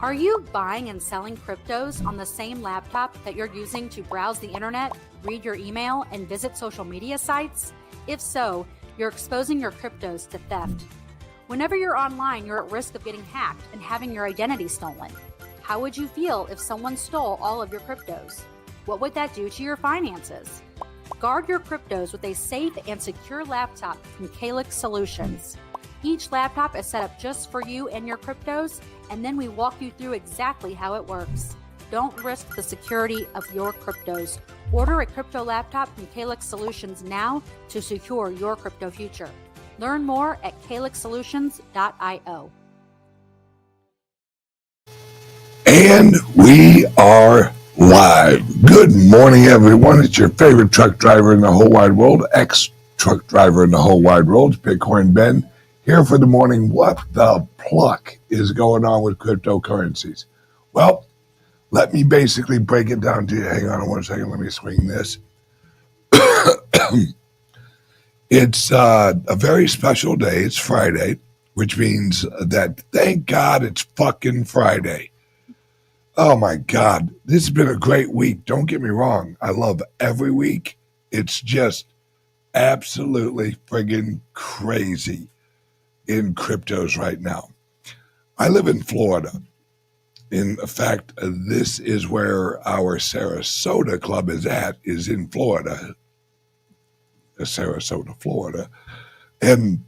Are you buying and selling cryptos on the same laptop that you're using to browse the internet, read your email, and visit social media sites? If so, you're exposing your cryptos to theft. Whenever you're online, you're at risk of getting hacked and having your identity stolen. How would you feel if someone stole all of your cryptos? What would that do to your finances? Guard your cryptos with a safe and secure laptop from CALIX Solutions. Each laptop is set up just for you and your cryptos, and then we walk you through exactly how it works. Don't risk the security of your cryptos. Order a crypto laptop from CALIX Solutions now to secure your crypto future. Learn more at calixsolutions.io. And we are live. Good morning, everyone. It's your favorite truck driver in the whole wide world, ex-truck driver in the whole wide world, Bitcoin Ben, here for the morning. What the pluck is going on with cryptocurrencies? Well, let me basically break it down to you. Hang on one second. Let me swing this. It's a very special day. It's Friday, which means that thank God it's fucking Friday. Oh my God, this has been a great week. Don't get me wrong. I love every week. It's just absolutely friggin' crazy in cryptos right now. I live in Florida. In fact, this is where our Sarasota club is in Florida, Sarasota, Florida. And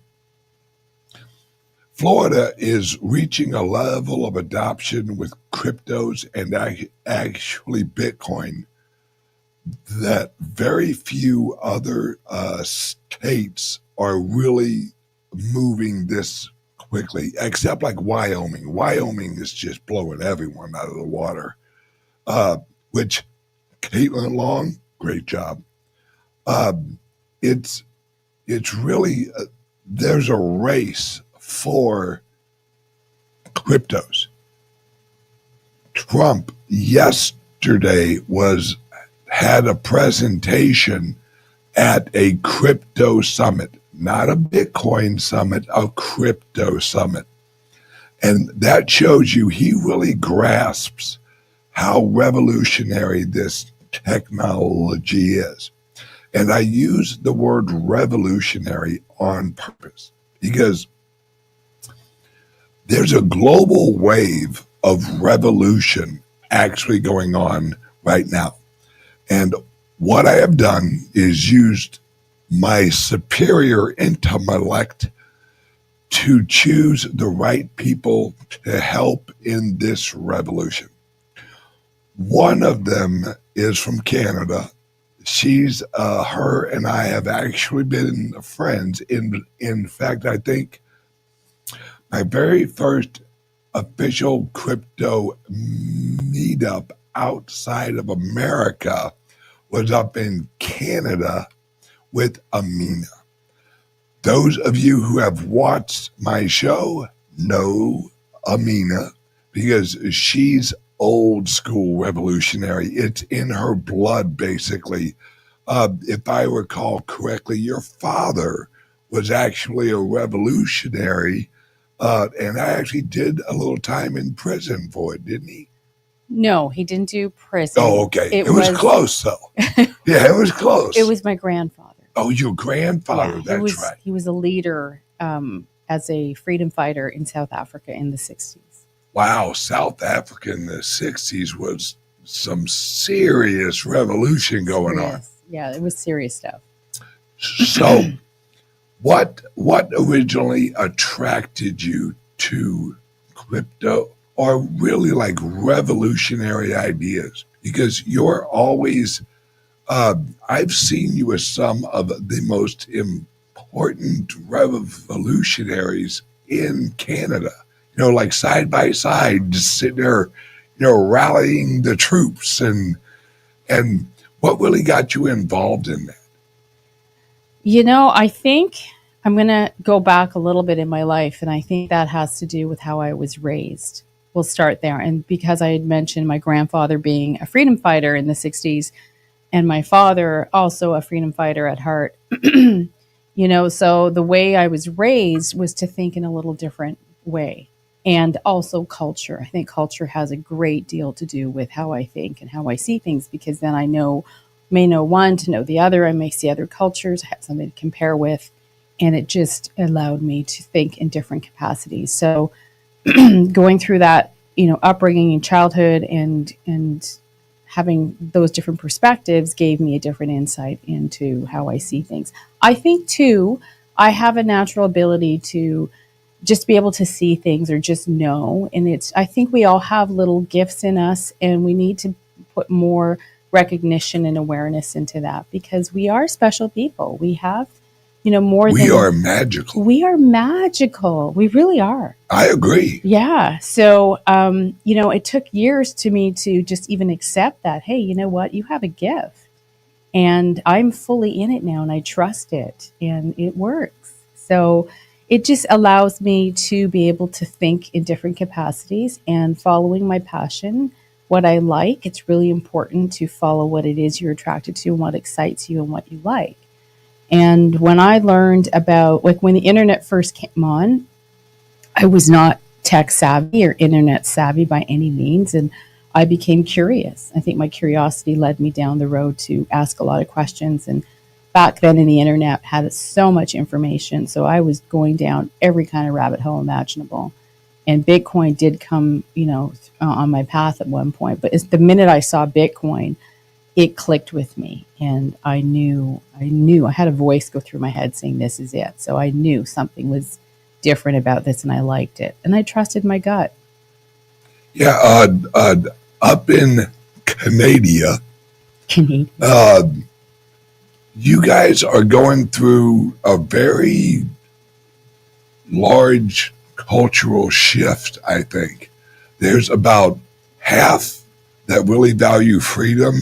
Florida is reaching a level of adoption with cryptos and actually Bitcoin that very few other states are really moving this quickly, except like Wyoming. Wyoming is just blowing everyone out of the water, which Caitlin Long, great job. It's really, there's a race for cryptos. Trump yesterday had a presentation at a crypto summit, not a Bitcoin summit, a crypto summit. And that shows you he really grasps how revolutionary this technology is. And I use the word revolutionary on purpose because there's a global wave of revolution actually going on right now. And what I have done is used my superior intellect to choose the right people to help in this revolution. One of them is from Canada. She's, her and I have actually been friends. In fact, I think my very first official crypto meetup outside of America was up in Canada with Amina. Those of you who have watched my show know Amina because she's old school revolutionary. It's in her blood, basically. If I recall correctly, your father was actually a revolutionary, and I actually did a little time in prison for it, didn't he? No, he didn't do prison. Oh, okay. It was close, though. Yeah, it was close. It was my grandfather. Oh, your grandfather, Yeah, that's right. He was a leader as a freedom fighter in South Africa in the 60s. Wow, South Africa in the 60s was some serious revolution going on. Yeah, it was serious stuff. So what originally attracted you to crypto or really like revolutionary ideas? Because you're always, I've seen you as some of the most important revolutionaries in Canada. You know, like side by side, just sitting there, you know, rallying the troops. And what really got you involved in that? You know, I think I'm going to go back a little bit in my life, and I think that has to do with how I was raised. We'll start there. And because I had mentioned my grandfather being a freedom fighter in the 60s, and my father also a freedom fighter at heart, you know, so the way I was raised was to think in a little different way. and also culture. I think culture has a great deal to do with how I think and how I see things, because then I may know one to know the other. I may see other cultures, have something to compare with, and it just allowed me to think in different capacities. So going through that, upbringing in childhood and having those different perspectives gave me a different insight into how I see things. I think too, I have a natural ability to just be able to see things or just know. And I think we all have little gifts in us, and we need to put more recognition and awareness into that, because we are special people. We have, more We than are magical. we are magical. We really are. I agree. Yeah. So, it took years to me to just even accept that, hey, you know what? You have a gift, and I'm fully in it now, and I trust it, and it works. So it just allows me to be able to think in different capacities and following my passion, what I like. It's really important to follow what it is you're attracted to and what excites you and what you like. And when I learned about, like, when the internet first came on, I was not tech savvy or internet savvy by any means. And I became curious. I think my curiosity led me down the road to ask a lot of questions. And back then in the internet had so much information. So I was going down every kind of rabbit hole imaginable. And Bitcoin did come, on my path at one point. But the minute I saw Bitcoin, it clicked with me. And I knew I had a voice go through my head saying, this is it. So I knew something was different about this, and I liked it. And I trusted my gut. Yeah. Up in Canada, you guys are going through a very large cultural shift, I think. There's about half that really value freedom,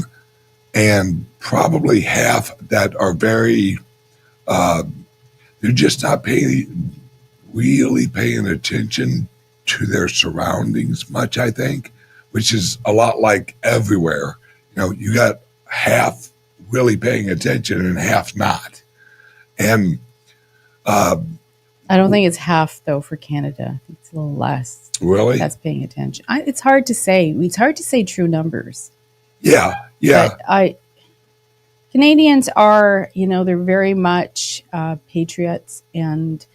and probably half that are very, they're just not really paying attention to their surroundings much, I think, which is a lot like everywhere. You got half really paying attention and half not. And I don't think it's half, though, for Canada. I think it's a little less. Really? That's paying attention. It's hard to say. It's hard to say true numbers. Yeah. But Canadians are, they're very much patriots. And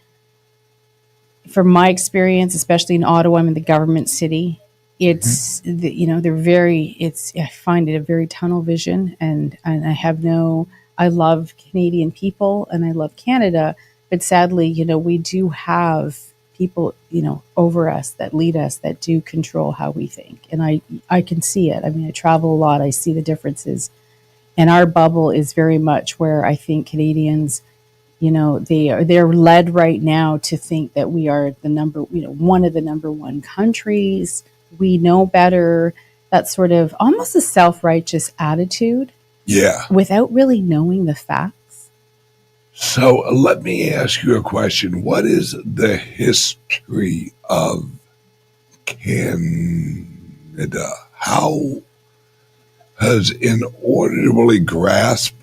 from my experience, especially in Ottawa, I'm in the government city, it's, they're very, I find it a very tunnel vision. And I love Canadian people and I love Canada. But sadly, we do have people, over us that lead us, that do control how we think. And I can see it. I mean, I travel a lot. I see the differences. And our bubble is very much where I think Canadians, they're led right now to think that we are one of the number one countries. We know better. That sort of almost a self-righteous attitude. Yeah. Without really knowing the facts. So let me ask you a question. What is the history of Canada? How has, in order to really grasp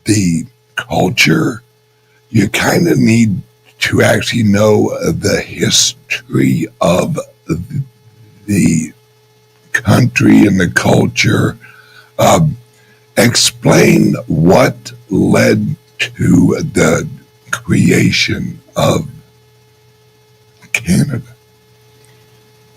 the culture, you kind of need to actually know the history of the country and the culture. Explain what led to the creation of Canada.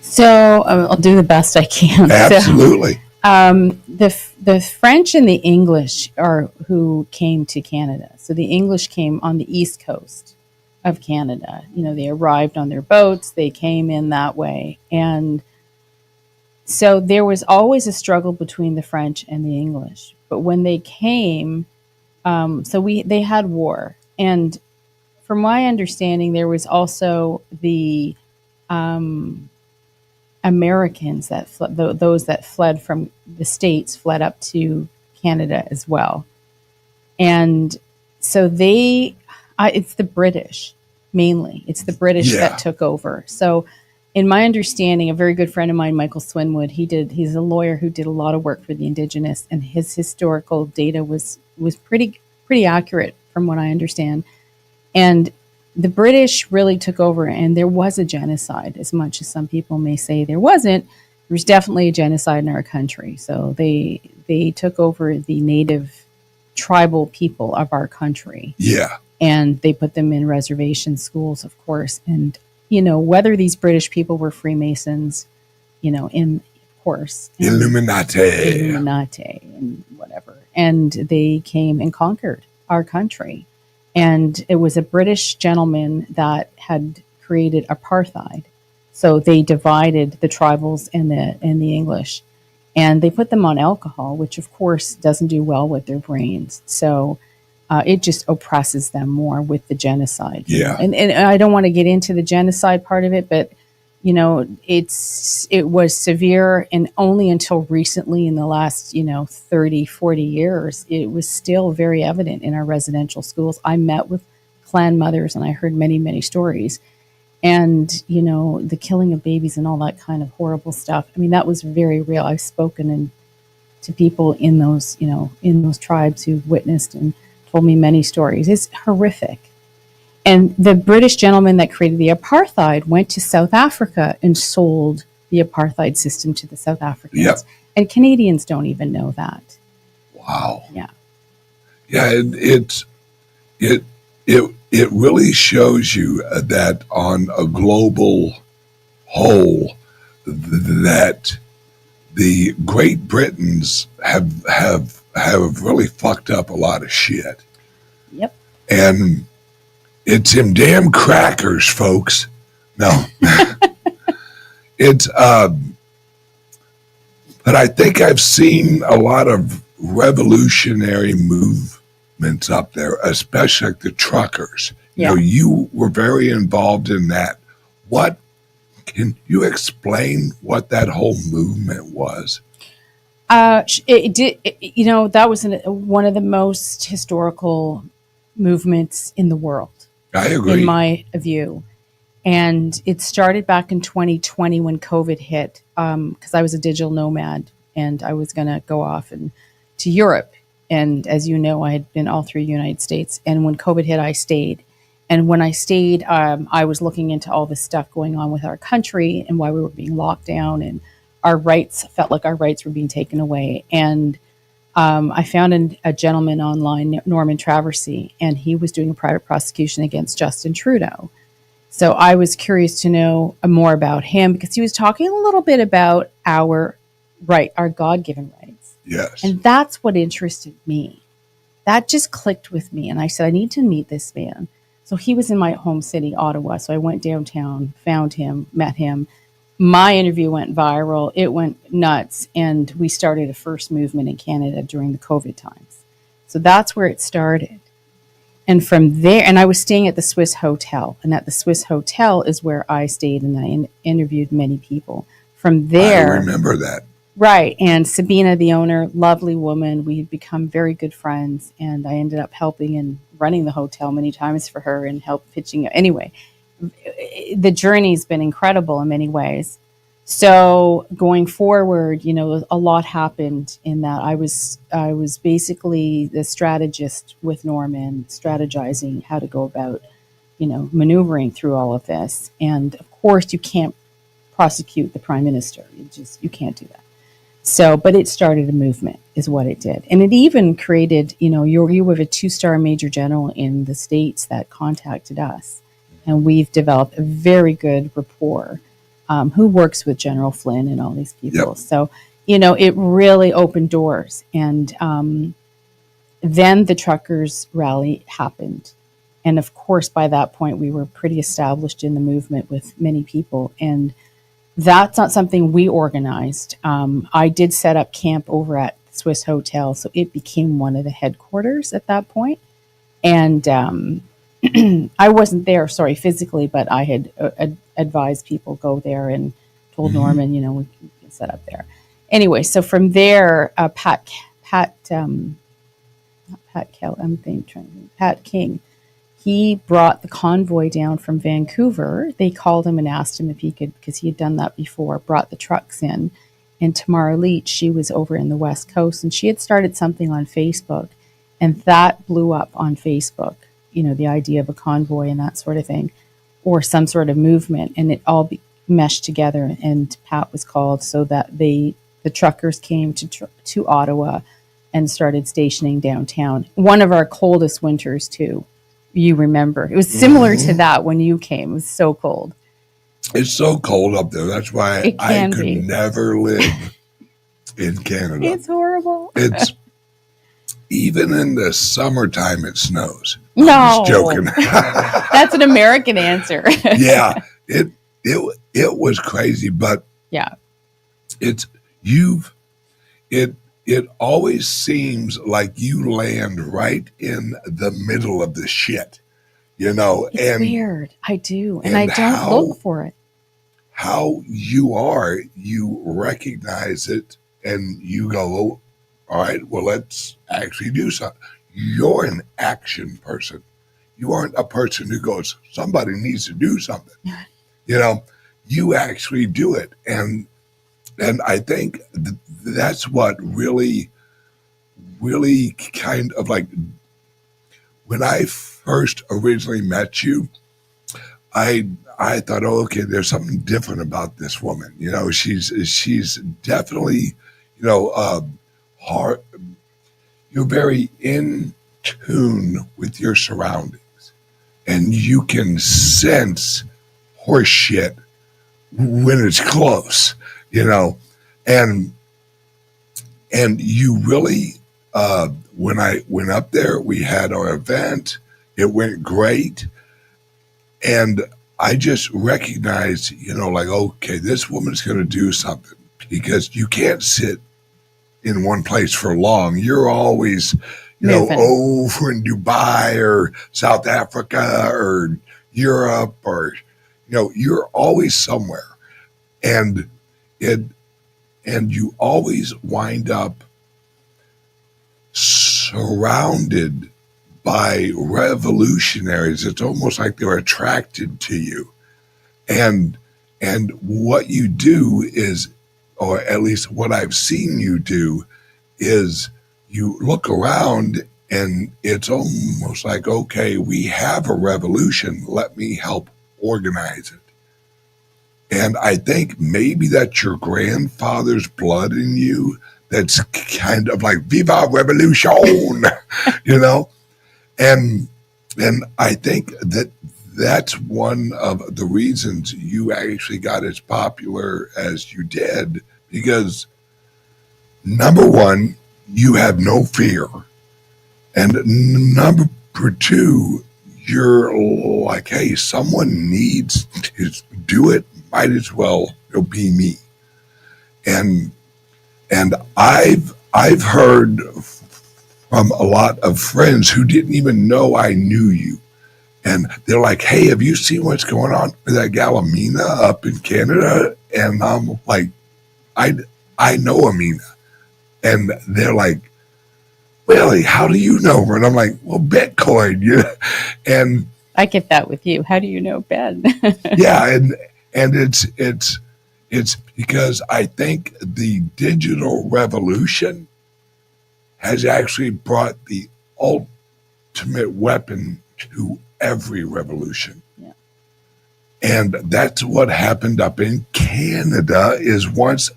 So I'll do the best I can. Absolutely. The French and the English are who came to Canada. So the English came on the east coast of Canada. They arrived on their boats. They came in that way. And so there was always a struggle between the French and the English. But when they came, they had war. And from my understanding, there was also the Americans those that fled from the States fled up to Canada as well. And so it's the British, mainly. It's the British that took over. So in my understanding, a very good friend of mine, Michael Swinwood, he's a lawyer who did a lot of work for the Indigenous, and his historical data was pretty accurate from what I understand. And the British really took over, and there was a genocide. As much as some people may say there wasn't, there was definitely a genocide in our country. So they took over the native tribal people of our country. Yeah. And they put them in reservation schools, of course. And, whether these British people were Freemasons, of course. Illuminati and whatever. And they came and conquered our country. And it was a British gentleman that had created apartheid. So they divided the tribals and the English. And they put them on alcohol, which of course doesn't do well with their brains. So it just oppresses them more with the genocide. Yeah. And I don't want to get into the genocide part of it, but it was severe, and only until recently in the last 30, 40 years, it was still very evident in our residential schools. I met with clan mothers and I heard many, many stories. And, the killing of babies and all that kind of horrible stuff. I mean, that was very real. I've spoken to people in those tribes who witnessed and told me many stories. It's horrific. And the British gentleman that created the apartheid went to South Africa and sold the apartheid system to the South Africans. Yep. And Canadians don't even know that. Wow. Yeah. Yeah, it really shows you that on a global whole, that the Great Britons have really fucked up a lot of shit. Yep. And it's them damn crackers, folks. No. It's but I think I've seen a lot of revolutionary movements up there, especially like the truckers. Yeah. You were very involved in that. What can you explain what that whole movement was? It did. That was one of the most historical movements in the world. I agree. In my view. And it started back in 2020 when COVID hit, because I was a digital nomad and I was going to go off to Europe. And as you know, I had been all through the United States. And when COVID hit, I stayed. And when I stayed, I was looking into all this stuff going on with our country and why we were being locked down, and felt like our rights were being taken away. And I found a gentleman online, Norman Traversy, and he was doing a private prosecution against Justin Trudeau. So I was curious to know more about him because he was talking a little bit about our God-given rights. Yes. And that's what interested me. That just clicked with me. And I said, I need to meet this man. So he was in my home city, Ottawa. So I went downtown, found him, met him. My interview went viral. It went nuts. And we started a first movement in Canada during the COVID times. So that's where it started. And from there, and I was staying at the Swiss Hotel. And at the Swiss Hotel is where I stayed, and I interviewed many people. From there... I remember that. Right. And Sabina, the owner, lovely woman. We had become very good friends. And I ended up helping and running the hotel many times for her and help pitching. Anyway, the journey's been incredible in many ways. So going forward, a lot happened in that I was basically the strategist with Norman, strategizing how to go about, maneuvering through all of this. And of course, you can't prosecute the prime minister. You can't do that. So, but it started a movement is what it did. And it even created, you have a 2-star major general in the States that contacted us. And we've developed a very good rapport, who works with General Flynn and all these people. Yep. So, it really opened doors. And then the truckers rally happened. And of course, by that point, we were pretty established in the movement with many people. And that's not something we organized. I did set up camp over at the Swiss Hotel, so it became one of the headquarters at that point. And I wasn't there, physically, but I had advised people go there and told Norman, we can set up there. Anyway, so from there, Pat King. He brought the convoy down from Vancouver. They called him and asked him if he could, because he had done that before, brought the trucks in. And Tamara Leach, she was over in the West Coast, and she had started something on Facebook, and that blew up on Facebook. the idea of a convoy and that sort of thing, or some sort of movement, and it all meshed together. And Pat was called so that the truckers came to Ottawa and started stationing downtown. One of our coldest winters too. You remember it was similar to that when you came. It was so cold. It's so cold up there. That's why I could never live in Canada. It's horrible. It's even in the summertime it snows. No, I'm just joking. That's an American answer. Yeah, it was crazy, but yeah, it always seems like you land right in the middle of the shit, It's and weird. I do, and I don't look for it. How you recognize it, and you go, oh, all right, well, let's actually do something. You're an action person. You aren't a person who goes, somebody needs to do something. You actually do it. And I think that's what really, really kind of like, when I first originally met you, I thought, oh, okay, there's something different about this woman. She's definitely, hard. You're very in tune with your surroundings, and you can sense horse shit when it's close, and you really, when I went up there, we had our event, it went great. And I just recognized, like, okay, this woman's going to do something, because you can't sit in one place for long. You're always, over in Dubai or South Africa or Europe, or, you're always somewhere. And you always wind up surrounded by revolutionaries. It's almost like they're attracted to you. And what you do is, or at least what I've seen you do, is you look around and it's almost like, okay, we have a revolution. Let me help organize it. And I think maybe that's your grandfather's blood in you. That's kind of like Viva Revolution, And I think that's one of the reasons you actually got as popular as you did, because number one, you have no fear. And number two, you're like, hey, someone needs to do it. Might as well be me. And I've heard from a lot of friends who didn't even know I knew you. And they're like, hey, have you seen what's going on with that gal Amina up in Canada? And I'm like, I know Amina. And they're like, really? How do you know her? And I'm like, well, Bitcoin. And I get that with you. How do you know Ben? Yeah, and it's because I think the digital revolution has actually brought the ultimate weapon to every revolution. Yeah. And that's what happened up in Canada, is once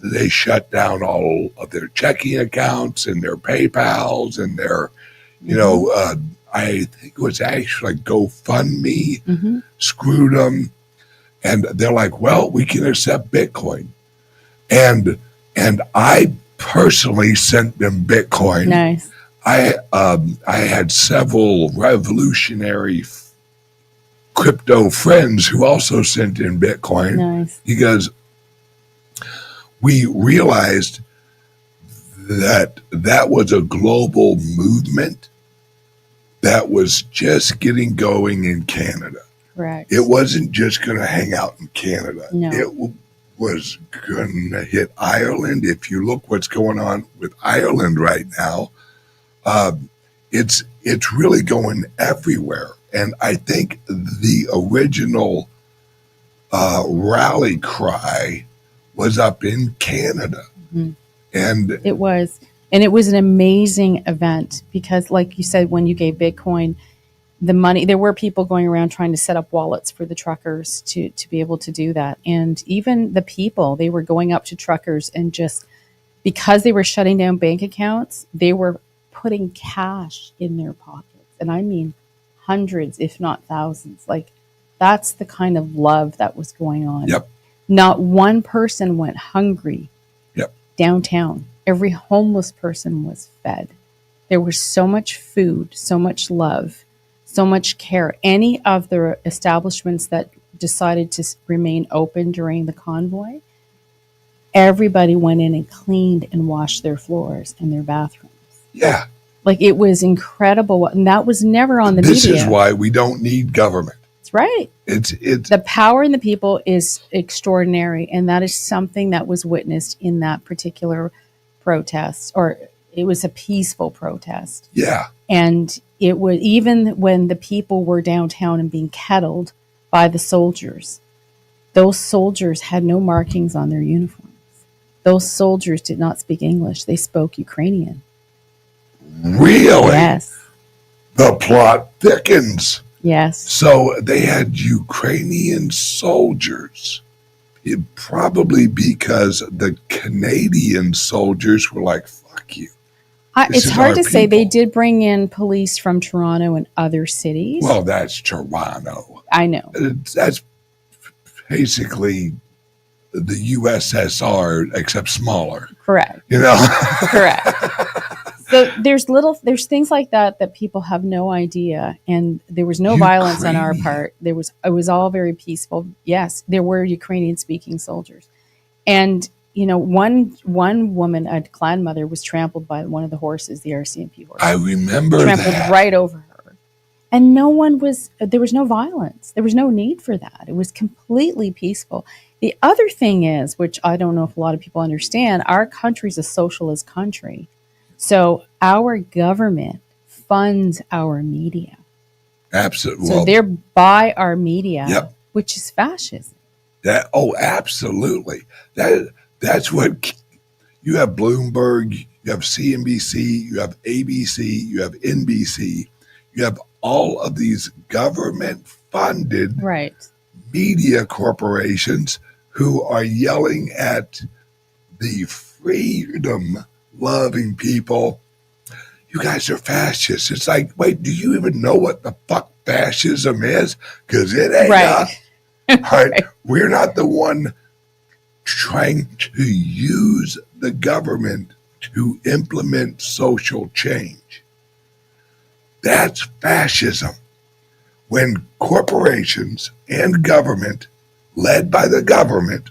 they shut down all of their checking accounts and their PayPals and their, I think it was actually like GoFundMe, screwed them. And they're like, well, we can accept Bitcoin. And I personally sent them Bitcoin. Nice. I had several revolutionary crypto friends who also sent in Bitcoin. Nice. Because we realized that was a global movement that was just getting going in Canada. Correct. It wasn't just going to hang out in Canada. No. It was going to hit Ireland. If you look what's going on with Ireland right now, it's really going everywhere. And I think the original rally cry was up in Canada. Mm-hmm. And it was an amazing event, because like you said, when you gave Bitcoin, the money, there were people going around trying to set up wallets for the truckers to be able to do that. And even the people, they were going up to truckers and just, because they were shutting down bank accounts, they were putting cash in their pockets. And I mean hundreds, if not thousands. Like, that's the kind of love that was going on. Yep. Not one person went hungry. Yep. Downtown. Every homeless person was fed. There was so much food, so much love, so much care. Any of the establishments that decided to remain open during the convoy, everybody went in and cleaned and washed their floors and their bathrooms. Yeah. Like, it was incredible. And that was never on the media. This is why we don't need government. That's right. It's the power in the people is extraordinary. And that is something that was witnessed in that particular protest, or it was a peaceful protest. Yeah. And it was, even when the people were downtown and being kettled by the soldiers, those soldiers had no markings on their uniforms. Those soldiers did not speak English. They spoke Ukrainian. Really? Yes. The plot thickens. Yes. So they had Ukrainian soldiers. Probably because the Canadian soldiers were like, fuck you. It's hard to say. They did bring in police from Toronto and other cities. Well, that's Toronto. I know. That's basically the USSR, except smaller. Correct. You know? Correct. So there's things like that people have no idea. And there was no violence on our part. It was all very peaceful. Yes, there were Ukrainian speaking soldiers. And one woman, a clan mother, was trampled by one of the horses, the RCMP horse. I remember trampled that. right over her. And there was no violence. There was no need for that. It was completely peaceful. The other thing is, which I don't know if a lot of people understand, our country's a socialist country. So our government funds our media. Absolutely. So they're by our media, yep. Which is fascism. Absolutely. That's what you have. Bloomberg, you have CNBC, you have ABC, you have NBC, you have all of these government-funded media corporations who are yelling at the freedom-loving people. You guys are fascists. It's like, wait, do you even know what the fuck fascism is? Because it ain't us. Right? We're not the one trying to use the government to implement social change. That's fascism. When corporations and government, led by the government,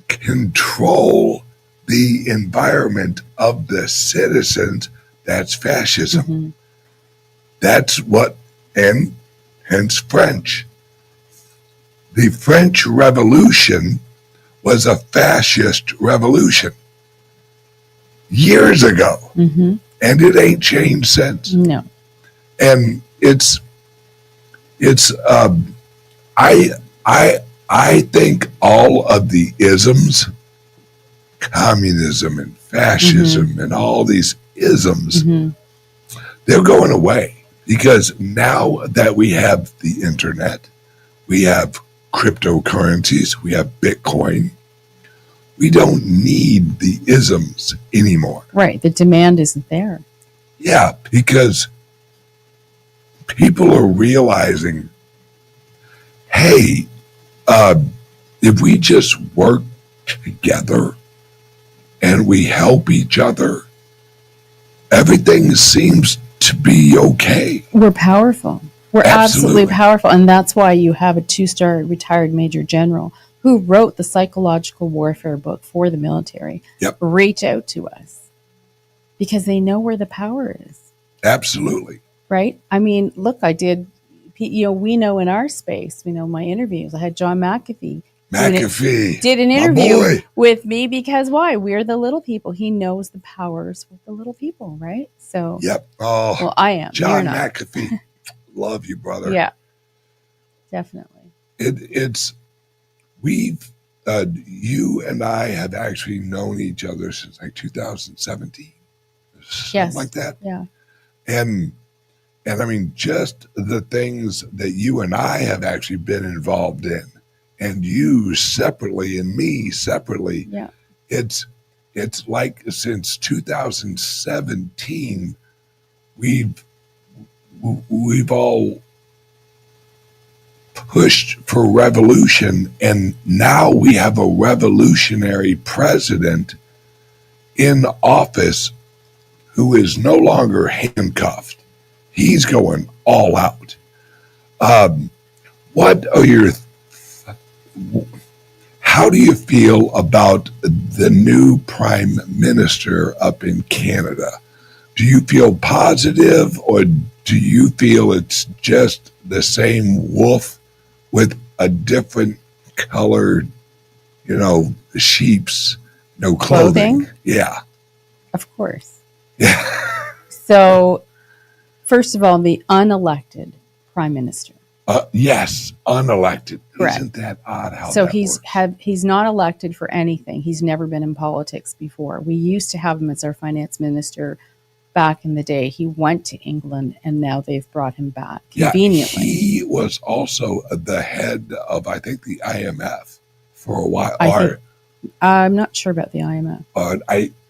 control the environment of the citizens, that's fascism. Mm-hmm. That's what, and hence French. The French Revolution was a fascist revolution years ago, mm-hmm. and it ain't changed since. No, and I think all of the isms, communism and fascism, mm-hmm. and all these isms, mm-hmm. they're going away because now that we have the internet, we have cryptocurrencies, we have Bitcoin. We don't need the isms anymore. Right. The demand isn't there. Yeah, because people are realizing, hey, if we just work together and we help each other, everything seems to be okay. We're powerful. We're absolutely powerful. And that's why you have a 2-star retired major general who wrote the psychological warfare book for the military. Yep. Reach out to us because they know where the power is. Absolutely. Right? I mean, look, I did, we know in our space, my interviews. I had John McAfee. Did an interview with me because why? We're the little people. He knows the powers with the little people, right? So, yep. Oh, well, I am. John McAfee. Love you, brother. Yeah, definitely. You and I have actually known each other since like 2017. Yes. Like that. Yeah. And I mean, just the things that you and I have actually been involved in, and you separately and me separately, Yeah. it's like since 2017, we've all pushed for revolution, and now we have a revolutionary president in office who is no longer handcuffed. He's going all out. What are your how do you feel about the new prime minister up in Canada? Do you feel positive, or do you feel it's just the same wolf with a different colored, sheep's, clothing? Yeah. Of course. Yeah. So, first of all, the unelected prime minister. Yes, unelected. Correct. Isn't that odd how So that he's works? he's not elected for anything. He's never been in politics before. We used to have him as our finance minister back in the day. He went to England, and now they've brought him back conveniently. Yeah, he was also the head of, I think, the IMF for a while. I'm not sure about the IMF.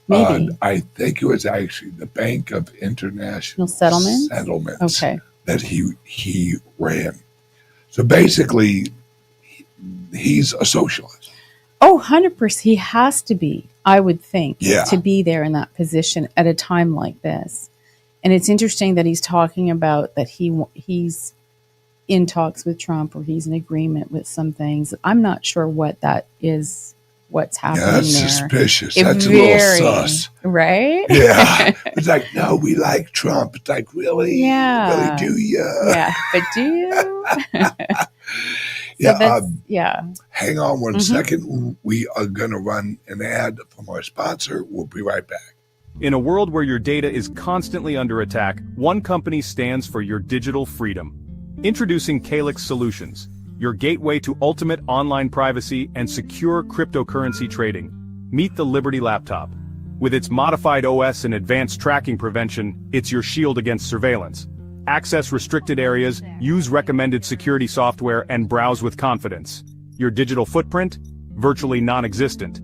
Maybe. I think it was actually the Bank of International Settlements. Okay. That he ran. So basically, he's a socialist. Oh, 100%. He has to be, I would think, Yeah. to be there in that position at a time like this. And it's interesting that he's talking about that he's in talks with Trump, or he's in agreement with some things. I'm not sure what that is, what's happening there. That's suspicious. That's a little sus. Right? Yeah. It's like, no, we like Trump. It's like, really? Yeah. Really, do you? Yeah. But do you? Yeah. Hang on one second. We are going to run an ad from our sponsor. We'll be right back. In a world where your data is constantly under attack, one company stands for your digital freedom. Introducing CALIX Solutions, your gateway to ultimate online privacy and secure cryptocurrency trading. Meet the Liberty laptop. With its modified OS and advanced tracking prevention, it's your shield against surveillance. Access restricted areas, use recommended security software, and browse with confidence. Your digital footprint? Virtually non-existent.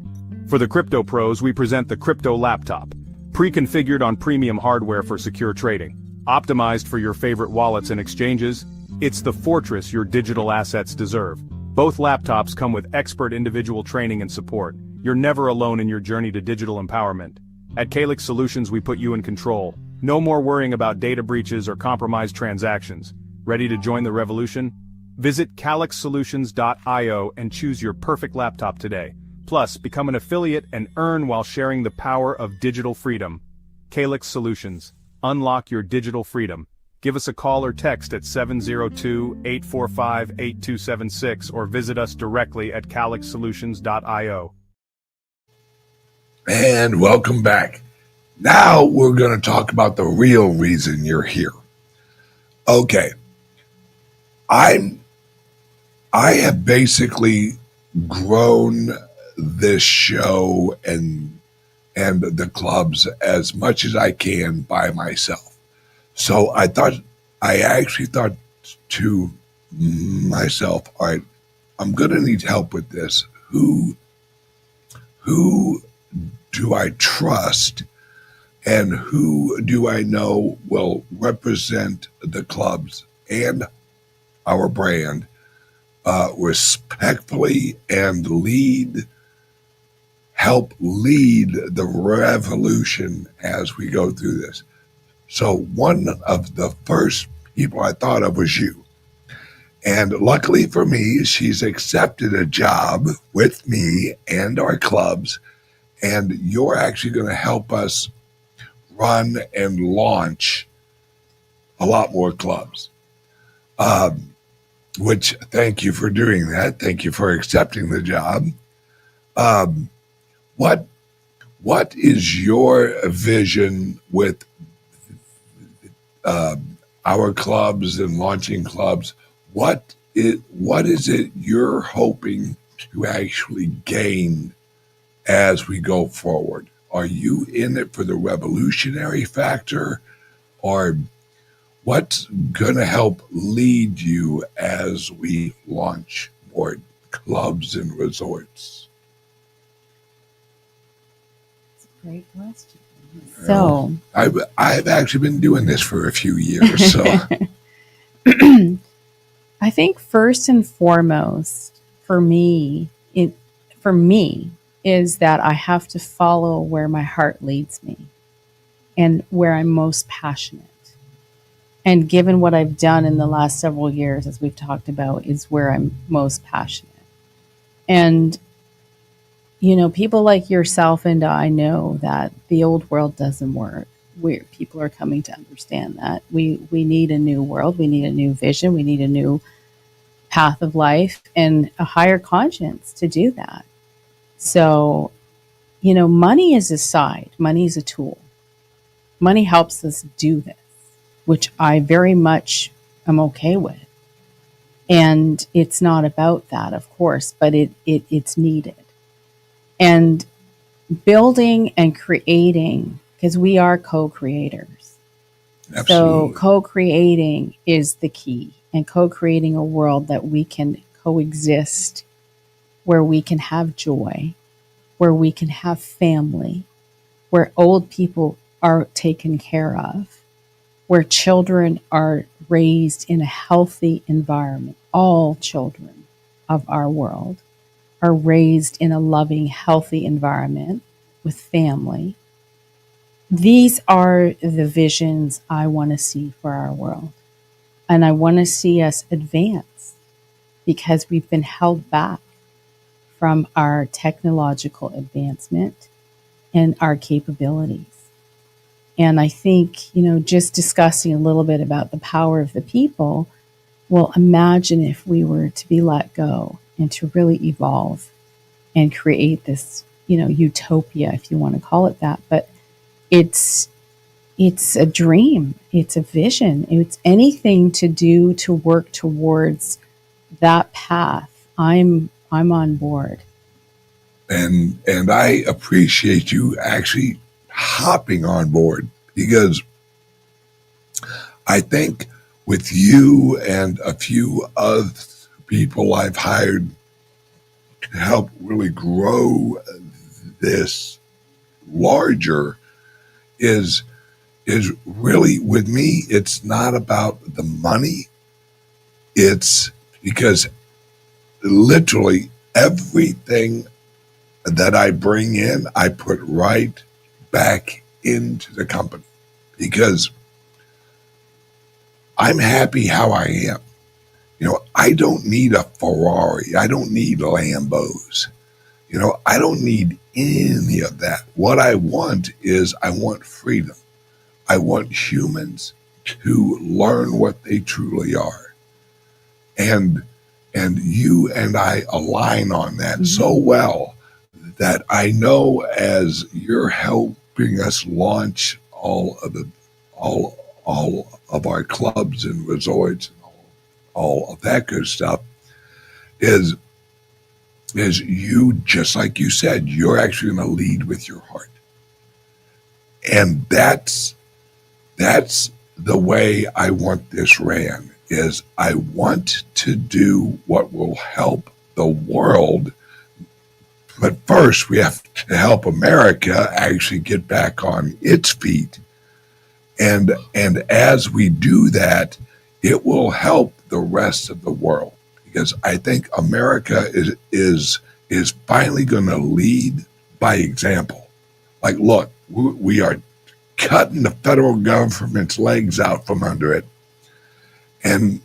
For the crypto pros, we present the Crypto Laptop. Pre-configured on premium hardware for secure trading. Optimized for your favorite wallets and exchanges, it's the fortress your digital assets deserve. Both laptops come with expert individual training and support. You're never alone in your journey to digital empowerment. At CALIX Solutions, we put you in control. No more worrying about data breaches or compromised transactions. Ready to join the revolution? Visit calixsolutions.io and choose your perfect laptop today. Plus, become an affiliate and earn while sharing the power of digital freedom. CALIX Solutions. Unlock your digital freedom. Give us a call or text at 702-845-8276 or visit us directly at calixsolutions.io. And welcome back. Now we're going to talk about the real reason you're here. Okay. I have basically grown this show and the clubs as much as I can by myself. So I actually thought to myself, all right, I'm going to need help with this. Who do I trust, and who do I know will represent the clubs and our brand respectfully and help lead the revolution as we go through this? So one of the first people I thought of was you. And luckily for me, she's accepted a job with me and our clubs, and you're actually going to help us run and launch a lot more clubs. Which, thank you for doing that. Thank you for accepting the job. What is your vision with our clubs and launching clubs? What is it you're hoping to actually gain as we go forward? Are you in it for the revolutionary factor, or what's going to help lead you as we launch more clubs and resorts? That's a great question. So I've actually been doing this for a few years. So I think first and foremost for me, is that I have to follow where my heart leads me and where I'm most passionate. And given what I've done in the last several years, as we've talked about, is where I'm most passionate. And, people like yourself and I know that the old world doesn't work. People are coming to understand that. We need a new world. We need a new vision. We need a new path of life and a higher conscience to do that. So, money is a side. Money is a tool. Money helps us do this, which I very much am okay with. And it's not about that, of course, but it's needed. And building and creating, because we are co-creators. absolutely. So co-creating is the key, and co-creating a world that we can coexist, where we can have joy, where we can have family, where old people are taken care of, where children are raised in a healthy environment. All children of our world are raised in a loving, healthy environment with family. These are the visions I want to see for our world. And I want to see us advance because we've been held back from our technological advancement and our capabilities. And I think, just discussing a little bit about the power of the people, well, imagine if we were to be let go and to really evolve and create this, utopia, if you want to call it that. But it's a dream. It's a vision. It's anything to do to work towards that path. I'm on board. And I appreciate you actually hopping on board, because I think with you and a few other people I've hired to help really grow this larger is really, with me, it's not about the money. It's because literally everything that I bring in, I put right back into the company, because I'm happy how I am. I don't need a Ferrari. I don't need Lambos. I don't need any of that. What I want is I want freedom. I want humans to learn what they truly are. And you and I align on that so well that I know as you're helping us launch all of our clubs and resorts and all of that good stuff, is you, just like you said, you're actually going to lead with your heart. And that's the way I want this ran, is I want to do what will help the world. But first, we have to help America actually get back on its feet. And as we do that, it will help the rest of the world, because I think America is finally going to lead by example. Like, look, we are cutting the federal government's legs out from under it, and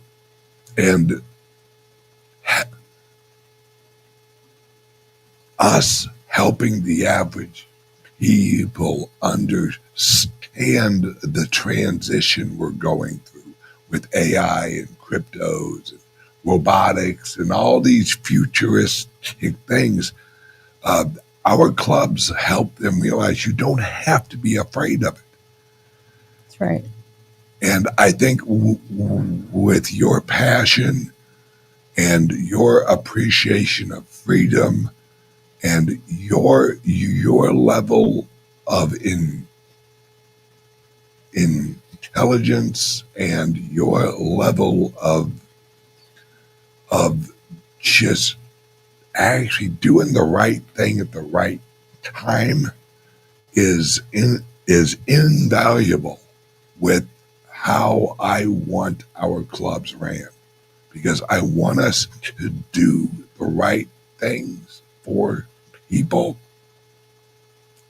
us helping the average people understand the transition we're going through with AI and cryptos and robotics and all these futuristic things. Our clubs help them realize you don't have to be afraid of it. That's right. And I think with your passion and your appreciation of freedom and your level of intelligence and your level of just actually doing the right thing at the right time is invaluable with how I want our clubs ran, because I want us to do the right things for people.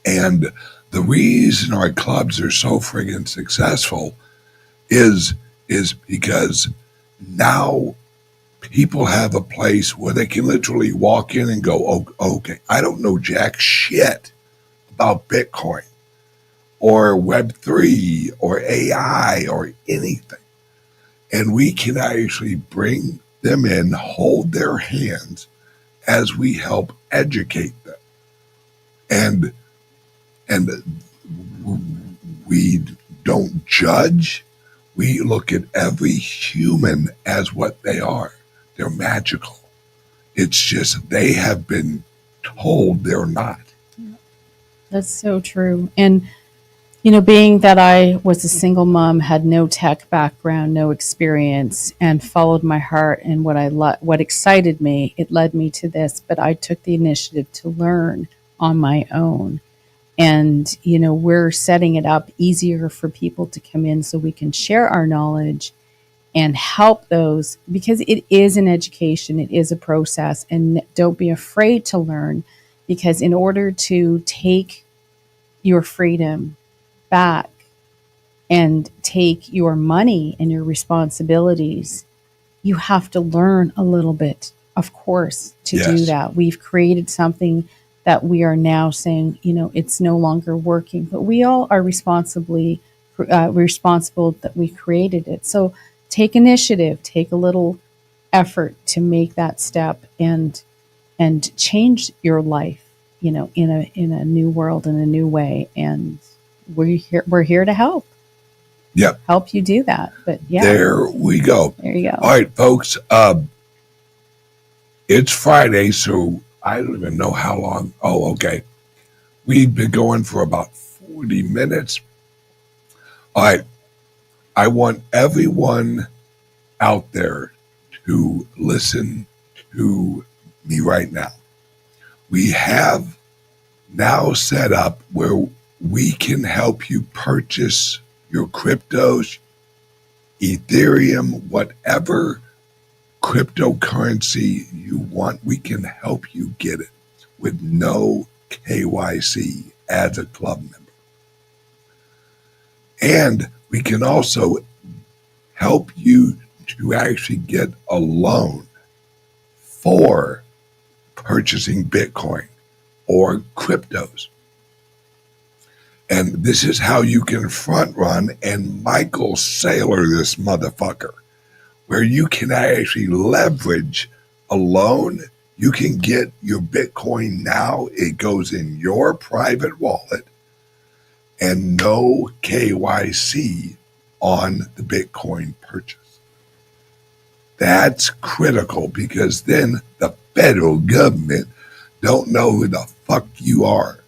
And the reason our clubs are so friggin' successful is because now people have a place where they can literally walk in and go, oh, okay, I don't know jack shit about Bitcoin or Web3 or AI or anything. And we can actually bring them in, hold their hands as we help educate them. And we don't judge. We look at every human as what they are. They're magical. It's just they have been told they're not. That's so true. And, you know, being that I was a single mom, had no tech background, no experience, and followed my heart and what excited me, it led me to this. But I took the initiative to learn on my own. And, you know, we're setting it up easier for people to come in so we can share our knowledge and help those, because it is an education, it is a process. And don't be afraid to learn, because in order to take your freedom back and take your money and your responsibilities, you have to learn a little bit, of course, to do that. We've created something that we are now saying, you know, it's no longer working, but we all are responsible that we created it. So take initiative, take a little effort to make that step and change your life, you know, in a new world, in a new way. And we're here to help. Yep. Help you do that. But yeah. There we go. There you go. All right, folks. It's Friday, so I don't even know how long. Oh, okay. We've been going for about 40 minutes. All right. I want everyone out there to listen to me right now. We have now set up where we can help you purchase your cryptos, Ethereum, whatever cryptocurrency you want. We can help you get it with no KYC as a club member. And we can also help you to actually get a loan for purchasing Bitcoin or cryptos. And this is how you can front run and Michael Saylor this motherfucker, where you can actually leverage a loan. You can get your Bitcoin now. It goes in your private wallet and no KYC on the Bitcoin purchase. That's critical, because then the federal government don't know who the fuck you are.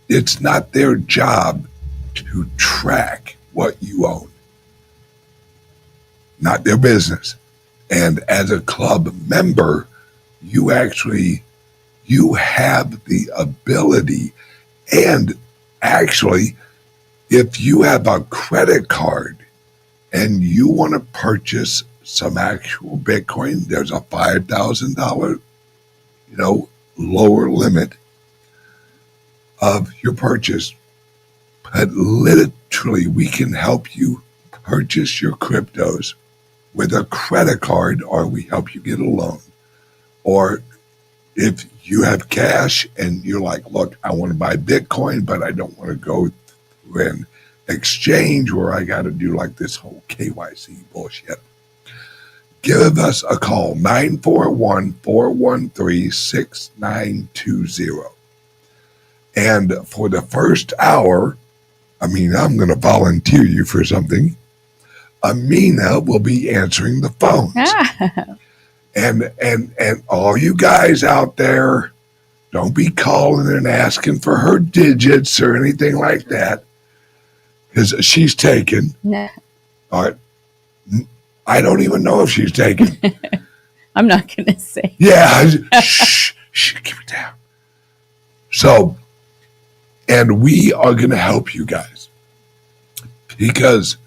It's not their job to track what you own. Not their business. And as a club member, you have the ability, and actually, if you have a credit card and you want to purchase some actual Bitcoin, there's a $5,000, lower limit of your purchase. But literally, we can help you purchase your cryptos with a credit card, or we help you get a loan. Or if you have cash and you're like, look, I want to buy Bitcoin, but I don't want to go through an exchange where I got to do like this whole KYC bullshit. Give us a call, 941-413-6920. And for the first hour, I'm going to volunteer you for something. Amina will be answering the phones. And all you guys out there, don't be calling and asking for her digits or anything like that, because she's taken. Nah, All right. I don't even know if she's taken. I'm not going to say. Yeah. Shh, keep it down. So, and we are going to help you guys because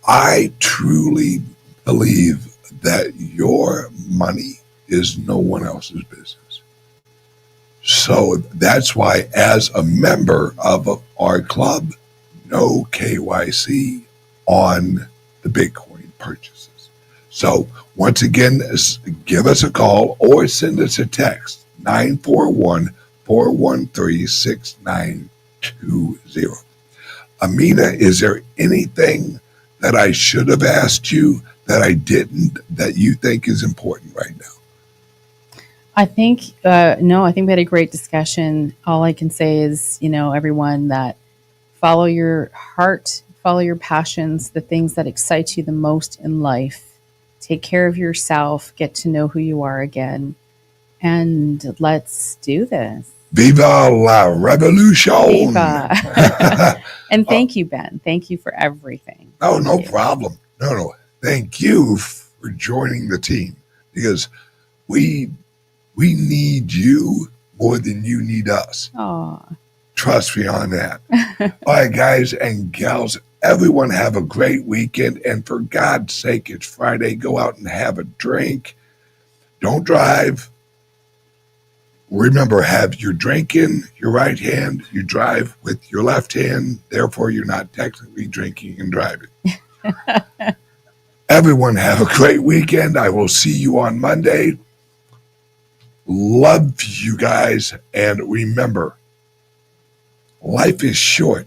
I truly believe that your money is no one else's business. So that's why, as a member of our club, no KYC on the Bitcoin purchases. So once again, give us a call or send us a text, 941-413-6920. Amina, is there anything that I should have asked you that I didn't, that you think is important right now? I think, no, I think we had a great discussion. All I can say is, everyone, that follow your heart, follow your passions, the things that excite you the most in life. Take care of yourself, get to know who you are again, and let's do this. Viva la revolution! Viva. And thank you, Ben. Thank you for everything. Oh, no problem. No. Thank you for joining the team because we need you more than you need us. Aw. Trust me on that. All right, guys and gals, everyone have a great weekend. And for God's sake, it's Friday. Go out and have a drink. Don't drive. Remember, have your drink in your right hand. You drive with your left hand. Therefore, you're not technically drinking and driving. Everyone have a great weekend. I will see you on Monday. Love you guys. And remember, life is short.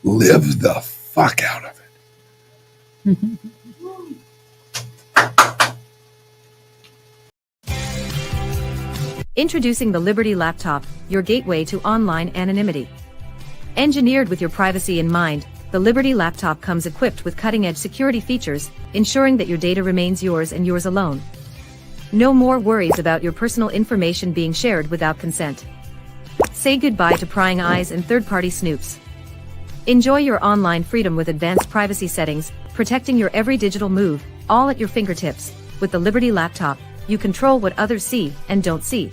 Live the fuck out of it. Introducing the Liberty Laptop, your gateway to online anonymity. Engineered with your privacy in mind, the Liberty Laptop comes equipped with cutting-edge security features, ensuring that your data remains yours and yours alone. No more worries about your personal information being shared without consent. Say goodbye to prying eyes and third-party snoops. Enjoy your online freedom with advanced privacy settings, protecting your every digital move, all at your fingertips. With the Liberty Laptop, you control what others see and don't see.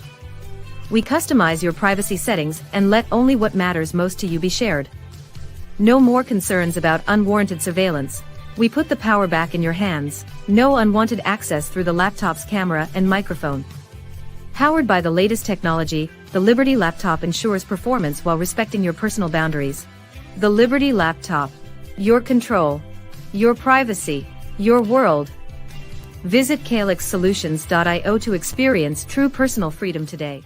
We customize your privacy settings and let only what matters most to you be shared. No more concerns about unwarranted surveillance. We put the power back in your hands. No unwanted access through the laptop's camera and microphone. Powered by the latest technology, the Liberty Laptop ensures performance while respecting your personal boundaries. The Liberty Laptop. Your control. Your privacy. Your world. Visit calixsolutions.io to experience true personal freedom today.